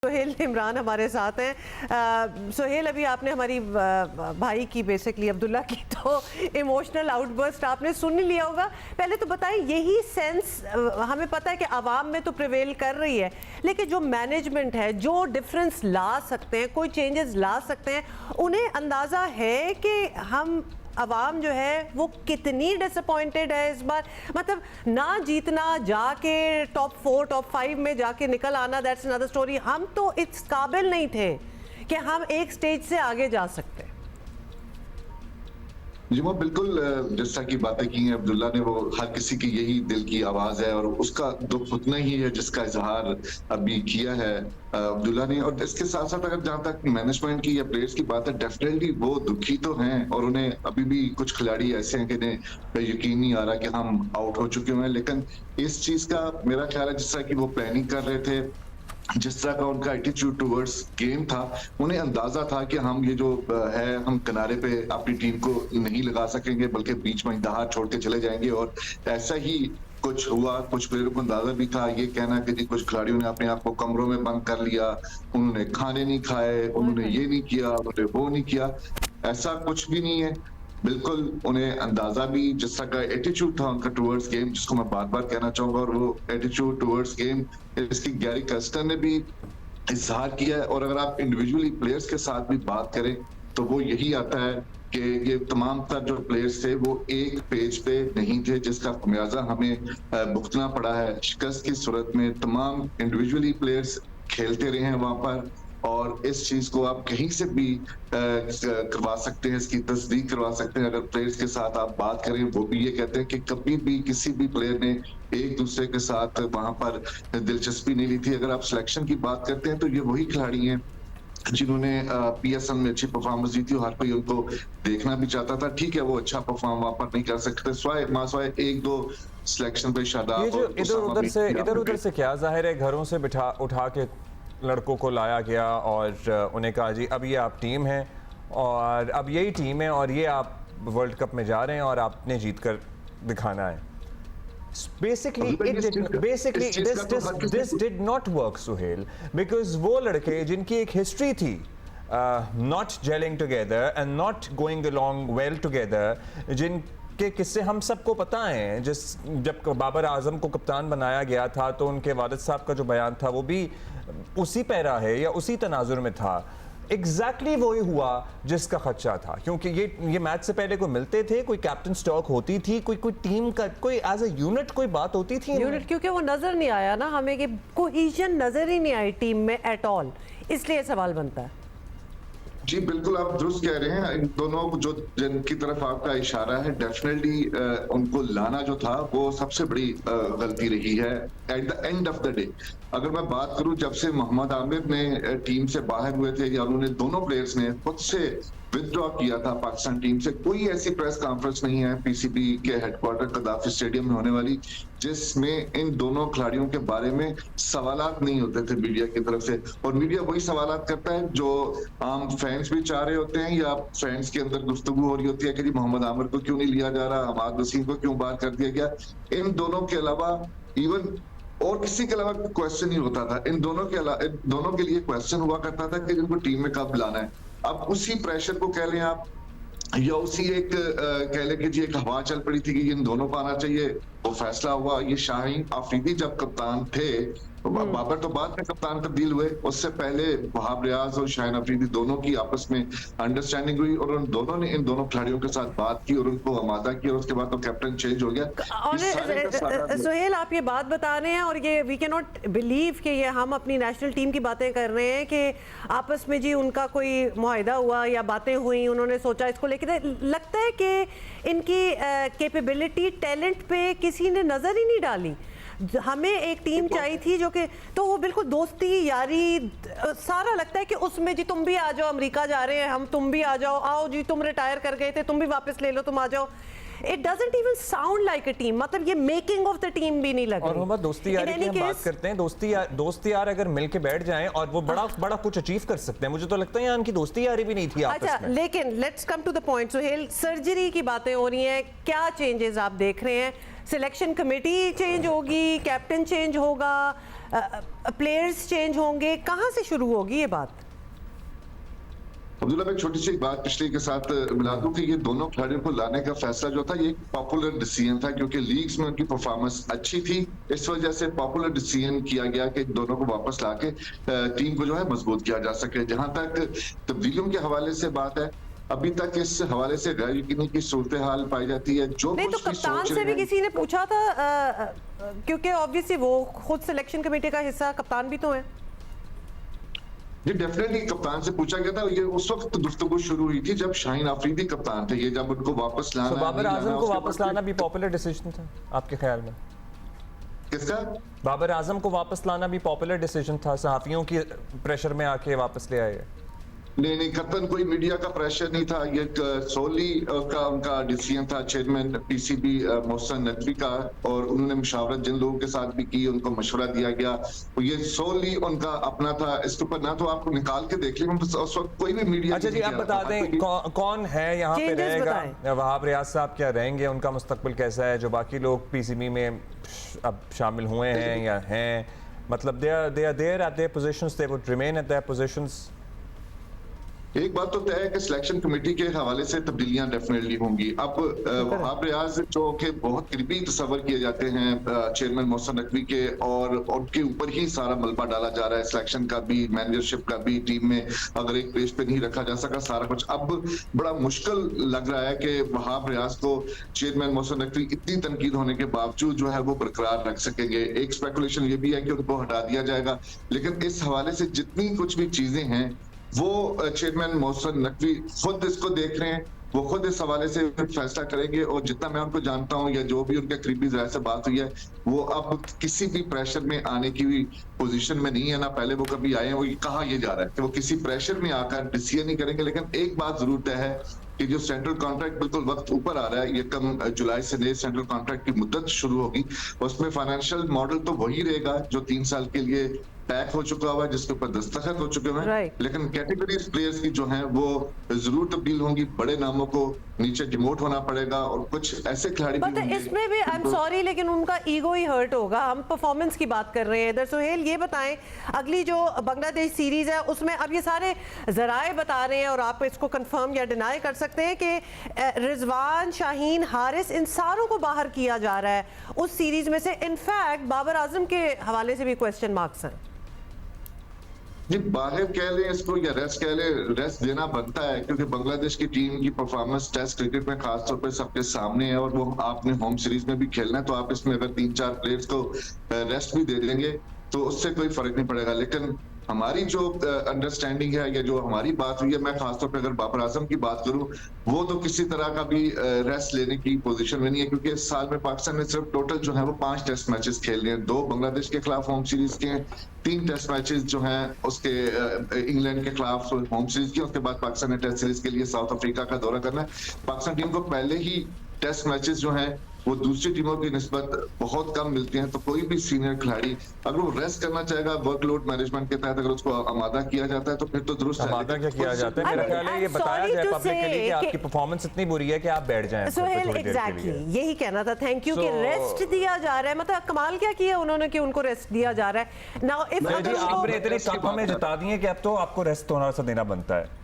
सोहेल इमरान हमारे साथ हैं। सोहेल, अभी आपने हमारी भाई की बेसिकली अब्दुल्ला की तो इमोशनल आउटबर्स्ट आपने सुन ही लिया होगा। पहले तो बताएं, यही सेंस हमें पता है कि आवाम में तो प्रिवेल कर रही है, लेकिन जो मैनेजमेंट है, जो डिफरेंस ला सकते हैं, कोई चेंजेस ला सकते हैं, उन्हें अंदाज़ा है कि हम अवाम जो है वो कितनी डिसअपॉइंटेड है इस बार। मतलब ना जीतना, जाके टॉप 4 टॉप 5 में जाके निकल आना, दैट्स अनदर स्टोरी। हम तो इस काबिल नहीं थे कि हम एक स्टेज से आगे जा सकते। जी वो बिल्कुल जैसा की बातें की हैं अब्दुल्ला ने, वो हर किसी की यही दिल की आवाज है और उसका दुख उतना ही है जिसका इजहार अभी किया है अब्दुल्ला ने। और इसके साथ साथ अगर जहां तक मैनेजमेंट की या प्लेयर्स की बात है, डेफिनेटली वो दुखी तो हैं और उन्हें अभी भी कुछ खिलाड़ी ऐसे हैं कि इन्हें यकीन नहीं आ रहा कि हम आउट हो चुके हैं। लेकिन इस चीज का मेरा ख्याल है जिस तरह की वो प्लानिंग कर रहे थे, जिस तरह का उनका एटीट्यूड टुवर्ड्स गेम था, उन्हें अंदाजा था कि हम ये जो है हम किनारे पे अपनी टीम को नहीं लगा सकेंगे बल्कि बीच में दहाड़ छोड़ के चले जाएंगे। और ऐसा ही कुछ हुआ। कुछ प्लेयरों को अंदाजा भी था। ये कहना कि जी कुछ खिलाड़ियों ने अपने आप को कमरों में बंद कर लिया, उन्होंने खाने नहीं खाए, उन्होंने ये नहीं किया, उन्होंने वो नहीं किया, ऐसा कुछ भी नहीं है। बिल्कुल उन्हें अंदाजा भी जिस तरह का एटीट्यूड था उनका टुवर्ड्स गेम, जिसको मैं बार बार कहना चाहूंगा, और वो एटीट्यूड टुवर्ड्स गेम इसकी गैरी कर्स्टन ने भी इजहार किया है। और अगर आप इंडिविजुअली प्लेयर्स के साथ भी बात करें तो वो यही आता है कि ये तमाम तर जो प्लेयर्स थे वो एक पेज पे नहीं थे, जिसका खमियाजा हमें भुगतना पड़ा है। शिकस्त की सूरत में तमाम इंडिविजुअली प्लेयर्स खेलते रहे हैं वहां पर, और इस चीज को आप कहीं से भी करवा सकते हैं, इसकी तस्दीक करवा सकते हैं। अगर प्लेयर्स के साथ आप बात करें, वो भी ये कहते हैं कि कभी भी किसी भी प्लेयर ने एक दूसरे के साथ वहां पर दिलचस्पी नहीं ली थी। अगर आप सिलेक्शन की बात करते हैं तो ये वही खिलाड़ी हैं जिन्होंने पीएसएल में अच्छी परफॉर्मेंस दी थी और हर कोई उनको देखना भी चाहता था। ठीक है, वो अच्छा परफॉर्म वहां पर नहीं कर सकते, स्वाय एक दो सिलेक्शन पे शादाब, ये जो इधर उधर से क्या जाहिर है, घरों से उठा के लड़कों को लाया गया और उन्हें कहा जी अब ये आप टीम है और अब यही टीम है और ये आप वर्ल्ड कप में जा रहे हैं और आपने जीत कर दिखाना है। Basically, this did not work, Suhail, because वो लड़के जिनकी एक हिस्ट्री थी not gelling together and not going along well together, जिनके किस्से हम सबको पता है। जब बाबर आजम को कप्तान बनाया गया था तो उनके वालिद साहब का जो बयान था वो भी उसी पैरा है या उसी तनाजुर में था। एग्जैक्टली वही हुआ जिसका खदशा था, क्योंकि ये मैच से पहले कोई मिलते थे, कोई कैप्टन स्टॉक होती थी, कोई टीम का कोई एज अ यूनिट कोई बात होती थी यूनिट, क्योंकि वो नजर नहीं आया ना हमें, कि कोहेजन नजर ही नहीं आई टीम में एट ऑल, इसलिए सवाल बनता है। जी बिल्कुल, आप दुरुस्त कह रहे हैं। इन दोनों जो जिनकी तरफ आपका इशारा है, डेफिनेटली उनको लाना जो था वो सबसे बड़ी गलती रही है at the end of the day. अगर मैं बात करूं, जब से मोहम्मद आमिर ने टीम से बाहर हुए थे या उन्होंने दोनों प्लेयर्स ने खुद से विथड्रॉ किया था पाकिस्तान टीम से, कोई ऐसी प्रेस कॉन्फ्रेंस नहीं है पीसीबी के हेडक्वार्टर कदाफी स्टेडियम में होने वाली जिसमें इन दोनों खिलाड़ियों के बारे में सवालात नहीं होते थे मीडिया की तरफ से। और मीडिया वही सवालात करता है जो आम फैंस भी चाह रहे होते हैं या फैंस के अंदर गुफ्तगू हो रही होती है कि जी मोहम्मद आमिर को क्यों नहीं लिया जा रहा, हमाद वसीम को क्यों बाहर कर दिया गया। इन दोनों के अलावा इवन और किसी के अलावा क्वेश्चन नहीं होता था। इन दोनों के लिए क्वेश्चन हुआ करता था कि इनको टीम में कब लाना है। अब उसी प्रेशर को कह लें आप या उसी एक कह लें कि जी एक हवा चल पड़ी थी कि इन दोनों को आना चाहिए, वो फैसला हुआ। ये शाहीन अफरीदी जब कप्तान थे, बाबर तो बाद में कप्तान तब्दील हुए, उससे पहले वहाब रियाज और शाहीन अफरीदी दोनों की आपस में अंडरस्टैंडिंग हुई और उन दोनों ने इन दोनों खिलाड़ियों के साथ बात की और उनको आमादा किया और उसके बाद तो कैप्टन चेंज हो गया। सोहेल, आप ये बात बता रहे हैं और ये वी कैन नॉट बिलीव कि ये हम अपनी नेशनल टीम की बातें कर रहे हैं कि आपस में जी उनका कोई मुआहिदा हुआ या बातें हुई, उन्होंने सोचा इसको लेकर। लगता है कि इनकी कैपेबिलिटी, टैलेंट पे किसी ने नजर ही नहीं डाली। हमें एक टीम चाहिए थी जो कि, तो वो बिल्कुल दोस्ती यारी सारा लगता है कि उसमें जी तुम भी आ जाओ, अमेरिका जा रहे हैं हम, तुम भी आ जाओ, आओ जी तुम रिटायर कर गए थे, तुम भी वापस ले लो, तुम आ जाओ। It doesn't even sound like a team, मतलब ये मेकिंग ऑफ द टीम भी नहीं लग रही। और दोस्ती यारी की हम बात करते हैं, दोस्ती यार अगर मिलके बैठ जाएं और वो बड़ा कुछ अचीव कर सकते हैं। मुझे तो लगता है यहाँ इनकी दोस्ती यारी भी नहीं थी आपस में। अच्छा, लेकिन let's come to the point. Sohail, surgery की बातें हो रही हैं, क्या चेंजेस आप देख रहे हैं? सिलेक्शन कमेटी चेंज होगी, कैप्टन चेंज होगा, प्लेयर्स चेंज होंगे, कहाँ से शुरू होगी ये बात? अब्दुल्ला, मैं एक छोटी सी बात पिछले के साथ मिला दूं कि ये दोनों खिलाड़ियों को लाने का फैसला जो था ये एक पॉपुलर डिसीजन था, क्योंकि लीग्स में उनकी परफॉर्मेंस अच्छी थी। इस वजह से पॉपुलर डिसीजन किया गया कि दोनों को वापस लाके टीम को जो है मजबूत किया जा सके। जहां तक तब्दीलियों के हवाले से बात है, अभी तक इस हवाले से गैर यकीनी की सूरत हाल पाई जाती है। जो नहीं तो कुछ भी कप्तान सोच से भी रहे हैं, किसी ने पूछा था, क्योंकि ऑब्वियसली वो खुद सिलेक्शन कमेटी का हिस्सा, कप्तान भी तो है। जी डेफिनेटली कप्तान से पूछा गया था। ये उस वक्त गुफ्तगू शुरू हुई थी जब शाहीन आफरीदी कप्तान थे। ये जब उनको वापस लाना, बाबर नहीं आजम लाना, को उसके वापस बाद लाना भी पॉपुलर डिसीजन था आपके ख्याल में? किसका? बाबर आजम को वापस लाना भी पॉपुलर डिसीजन था, सहाफियों की प्रेशर में आके वापस ले आए? नहीं, कतन कोई मीडिया का प्रेशर नहीं था। ये सोली का उनका डिसीजन था, चेयरमैन पीसीबी मोहसिन नकवी का, और उन्होंने मुशावरत जिन लोगों के साथ भी की, उनको मशवरा दिया गया। तो ये सोली उनका अपना था। इसके ऊपर ना तो आपको निकाल के देख लें, उस वक्त कोई भी मीडिया। अच्छा जी, आप बता दें कौन है यहाँ पे Changes रहेगा? वहाब रियाज साहब क्या रहेंगे? उनका मुस्तकबिल कैसा है? जो बाकी लोग पीसीबी में अब शामिल हुए हैं या हैं, मतलब they are there at their positions, they would remain at their positions? एक बात तो तय है कि सिलेक्शन कमेटी के हवाले से तब्दीलियां डेफिनेटली होंगी। अब वहाब रियाज जो कि बहुत करीबी तस्वर किए जाते हैं चेयरमैन मोहसिन नकवी के, और उनके ऊपर ही सारा मलबा डाला जा रहा है, सिलेक्शन का भी, मैनेजरशिप का भी। टीम में अगर एक पेज पे नहीं रखा जा सका सारा कुछ, अब बड़ा मुश्किल लग रहा है कि वहाब रियाज को चेयरमैन मोहसिन नकवी इतनी तनकीद होने के बावजूद जो है वो बरकरार रख सकेंगे। एक स्पेकुलेशन ये भी है कि उनको हटा दिया जाएगा, लेकिन इस हवाले से जितनी कुछ भी चीजें हैं वो चेयरमैन मोहसिन नकवी खुद इसको देख रहे हैं, वो खुद इस हवाले से फैसला करेंगे। और जितना मैं उनको जानता हूं या जो भी उनके करीबी ज़राए से बात हुई है, वो अब किसी भी प्रेशर में आने की भी पोजीशन में नहीं है, ना पहले वो कभी आए हैं। वो कहा यह जा रहा है कि वो किसी प्रेशर में आकर डिसीजन नहीं करेंगे। लेकिन एक बात जरूर तय है कि जो सेंट्रल कॉन्ट्रैक्ट बिल्कुल वक्त ऊपर आ रहा है, ये कम जुलाई से नए सेंट्रल कॉन्ट्रैक्ट की मुद्दत शुरू होगी। उसमें फाइनेंशियल मॉडल तो वही रहेगा जो 3 साल के लिए पैक हो चुका हुआ है, जिसके ऊपर दस्तखत हो चुके हैं। Right. लेकिन कैटेगरीज प्लेयर्स की जो है वो जरूर तब्दील होंगी। बड़े नामों को नीचे डिमोट होना पड़ेगा, और कुछ ऐसे खिलाड़ी भी बट होंगे। इसमें भी आई एम सॉरी, लेकिन उनका ईगो ही हर्ट होगा। हम परफॉर्मेंस की बात कर रहे हैं इधर। सोहेल ये बताएं, अगली जो बांग्लादेश सीरीज है उसमें अब ये सारे जराए बता रहे हैं, और आप इसको कंफर्म या डिनाई कर सकते हैं कि रिजवान, शाहीन, हारिस, इन सारों को बाहर किया जा रहा है उस सीरीज में से। इनफैक्ट बाबर आजम के हवाले से भी क्वेश्चन मार्क्स हैं। जी बाहर कह लें इसको या रेस्ट कह लें, रेस्ट देना बनता है, क्योंकि बांग्लादेश की टीम की परफॉर्मेंस टेस्ट क्रिकेट में खासतौर पर सबके सामने है, और वो आपने होम सीरीज में भी खेलना है। तो आप इसमें अगर 3-4 प्लेयर्स को रेस्ट भी दे देंगे तो उससे कोई फर्क नहीं पड़ेगा। लेकिन हमारी जो अंडरस्टैंडिंग है या जो हमारी बात हुई है, मैं खासतौर पे अगर बाबर आजम की बात करूं, वो तो किसी तरह का भी रेस्ट लेने की पोजीशन में नहीं है, क्योंकि इस साल में पाकिस्तान ने सिर्फ टोटल जो है वो 5 टेस्ट मैचेस खेलने हैं। 2 बांग्लादेश के खिलाफ होम सीरीज के हैं, 3 टेस्ट मैचेस जो हैं उसके इंग्लैंड के खिलाफ होम सीरीज के। उसके बाद पाकिस्तान ने टेस्ट सीरीज के लिए साउथ अफ्रीका का दौरा करना है। पाकिस्तान टीम को पहले ही टेस्ट मैचेस जो हैं वो दूसरी टीमों की निस्बत बहुत कम मिलती हैं। तो कोई भी सीनियर खिलाड़ी अगर वो रेस्ट करना चाहेगा, वर्कलोड मैनेजमेंट के तहत अगर उसको आमादा किया जाता है तो फिर तो दुरुस्त है। आमादा क्या किया जाता है? मेरा ख्याल है ये बताया जाए पब्लिकली कि आपकी परफॉर्मेंस इतनी बुरी है कि आप बैठ जाएं सोहेल एग्जैक्टली यही कहना था। थैंक यू कि रेस्ट दिया जा रहा है। मतलब कमाल क्या किया उन्होंने कि उनको रेस्ट दिया जा रहा है। नाउ इफ आपने इतने कप हमें जिता दिए कि अब तो आपको रेस्ट थोड़ा सा देना बनता है।